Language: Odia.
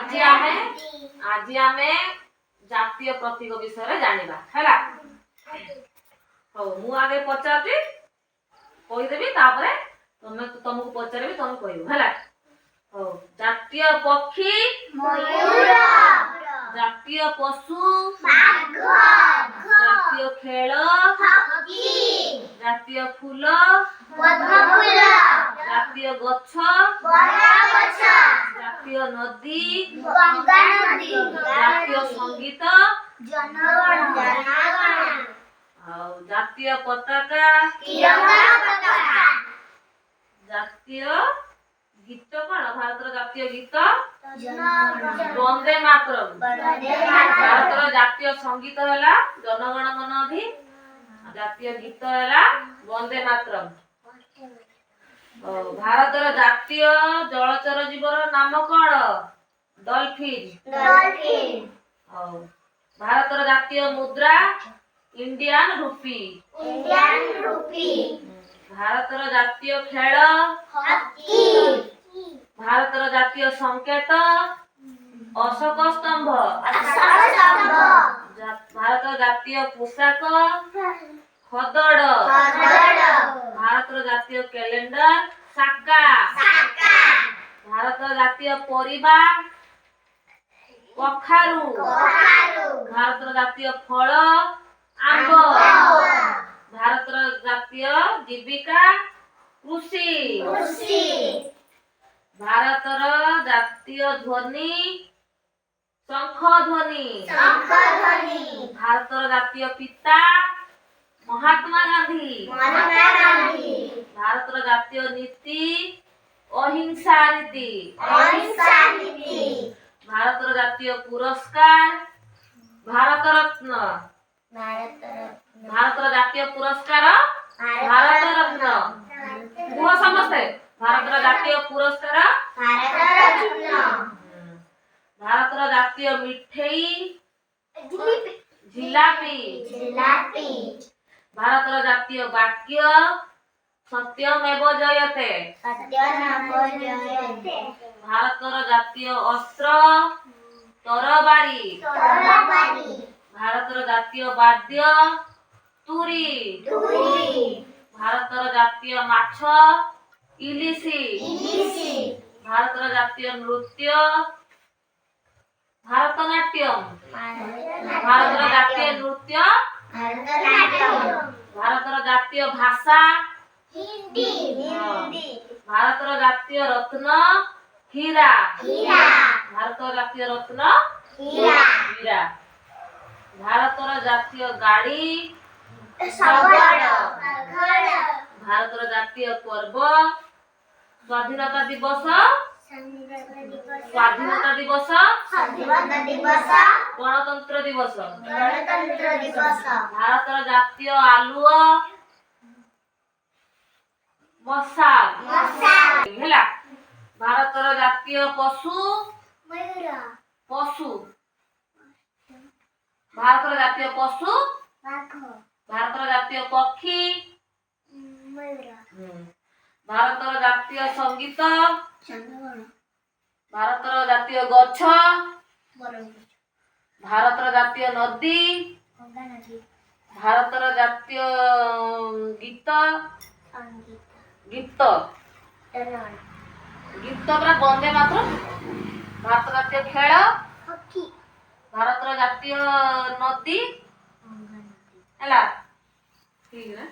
ଆଜି ଆମେ ଜାତୀୟ ପ୍ରତୀକ ବିଷୟରେ ଜାଣିବା ହେଲା। ହଉ ମୁଁ ଆଗେ ପଚାରୁଛି କହିଦେବି ତାପରେ ତମକୁ ପଚାରିବି ତମେ କହିବ ହେଲା। ହଉ ଜାତୀୟ ପକ୍ଷୀ ମୟୂର, ଜାତୀୟ ପଶୁ ବାଘ, ଜାତୀୟ ଖେଳ ହକି, ଜାତୀୟ ଫୁଲ ପଦ୍ମ ଫୁଲ, ଜାତୀୟ ଗଛ ବର ଗଛ, ଜାତୀୟ ନଦୀ ଗଙ୍ଗା ନଦୀ, ଜାତୀୟ ସଙ୍ଗୀତ ଜନଗଣ ଜନଗଣ, ଆଉ ଜାତୀୟ ପତାକା ତିରଙ୍ଗା ପତାକା, ଜାତୀୟ ଗୀତ କଣ ଭାରତର ଜାତୀୟ ଗୀତ ଜନଗଣ ବନ୍ଦେ ମାତରମ୍। ବନ୍ଦେ ମାତରମ୍, ଭାରତର ଜାତୀୟ ସଙ୍ଗୀତ ହେଲା ଜନଗଣ ମନ ଅଧି, ଜାତୀୟ ଗୀତ ହେଲା ବନ୍ଦେ ମାତରମ୍। ଭାରତର ଜାତୀୟ ଜଳଚର ଜୀବର ନାମ କଣ? ଡଲଫିନ୍। ଡଲଫିନ୍, ଆଉ ଭାରତର ଜାତୀୟ ମୁଦ୍ରା ଇଣ୍ଡିଆନ ରୁପି। ଇଣ୍ଡିଆନ ରୁପି, ଭାରତର ଜାତୀୟ ଖେଳ ହକି, ଭାରତର ଜାତୀୟ ସଂକେତ ଅଶୋକ ସ୍ତମ୍ଭ। ଅଶୋକ ସ୍ତମ୍ଭ, ଭାରତର ଜାତୀୟ ପୋଷାକ ଖଦଡ। ଖଦଡ, ଭାରତର ଜାତୀୟ କ୍ୟାଲେଣ୍ଡର ସାକା। ସାକା, ଭାରତର ଜାତୀୟ ପରିବା କଖାରୁ। କଖାରୁ, ଭାରତର ଜାତୀୟ ଫଳ ଆମ୍ବ। ଭାରତର ଜାତୀୟ ଜୀବିକା କୃଷି। କୃଷି, ଭାରତର ଜାତୀୟ ଧ୍ୱନି ଶଙ୍ଖ ଧ୍ୱନି। ଶଙ୍ଖ ଧ୍ୱନି, ଭାରତର ଜାତୀୟ ପିତା ମହାତ୍ମା ଗାନ୍ଧୀ। ମହାତ୍ମା ଗାନ୍ଧୀ, ଭାରତର ଜାତୀୟ ନୀତି ଅହିଂସା ନୀତି। ଅହିଂସା ନୀତି, ଭାରତର ଜାତୀୟ ପୁରସ୍କାର ଭାରତ ରତ୍ନ। ଭାରତର ଜାତୀୟ ପୁରସ୍କାର ଭାରତ ରତ୍ନ। କୁହ ସମସ୍ତେ ଭାରତର ଜାତୀୟ ପୁରସ୍କାର। ଭାରତ ରତ୍ନ, ଭାରତର ଜାତୀୟ ମିଠେଇ ଝିଲାପି। ଜିଲାପି, ଭାରତର ଜାତୀୟ ବାକ୍ୟ ସତ୍ୟମେବ ଜୟତେ। ସତ୍ୟନାମ ଜୟତେ, ଭାରତର ଜାତୀୟ ଅସ୍ତ୍ର ତରବାରୀ। ତରବାରୀ, ଭାରତର ଜାତୀୟ ବାଦ୍ୟ ତୁରୀ। ତୁରୀ, ଭାରତର ଜାତୀୟ ମାଛ ଇଲିଶି। ଇଲିଶି, ଭାରତର ଜାତୀୟ ନୃତ୍ୟ ଭାରତନାଟ୍ୟମ୍। ଭାରତର ଜାତୀୟ ନୃତ୍ୟ ଭାରତନାଟ୍ୟମ୍, ଭାରତର ଜାତୀୟ ଭାଷା ହିନ୍ଦୀ, ହିନ୍ଦୀ, ଭାରତର ଜାତୀୟ ରତ୍ନ ହୀରା। ହୀରା, ଭାରତର ଜାତୀୟ ରତ୍ନ ହୀରା, ହୀରା। ଭାରତର ଜାତୀୟ ଗାଡ଼ି ଶଗଡ଼, ଭାରତର ଜାତୀୟ ପର୍ବ ସ୍ୱାଧୀନତା ଦିବସ। ସ୍ୱାଧୀନତା ଦିବସ ସ୍ୱାଧୀନତା ଦିବସ, ଗଣତନ୍ତ୍ର ଦିବସ। ଗଣତନ୍ତ୍ର ଦିବସ, ଭାରତର ଜାତୀୟ ଆଲୁଅ ମଶାଲ। ମଶାଲ, ହେଲା। ଭାରତର ଜାତୀୟ ପଶୁ ମୟୂର, ପଶୁ। ଭାରତର ଜାତୀୟ ପଶୁ ବାଘ, ଭାରତର ଜାତୀୟ ପକ୍ଷୀ ମୟୂର, ଭାରତର ଜାତୀୟ ସଙ୍ଗୀତ ଜନଗଣ, ଭାରତର ଜାତୀୟ ଗଛ ବରଗଛ, ଭାରତର ଜାତୀୟ ନଦୀ ଗଙ୍ଗା ନଦୀ, ଭାରତର ଜାତୀୟ ଗୀତ ସଙ୍ଗୀତ, ଗୀତ ଜନଗଣ, ଗୀତ ପୁରା ବନ୍ଦେ ମାତରମ୍। ଭାରତର ଜାତୀୟ ଖେଳ ହକି, ଭାରତର ଜାତୀୟ ନଦୀ ଗଙ୍ଗା ନଦୀ। ହେଲା। ଠିକ ନା?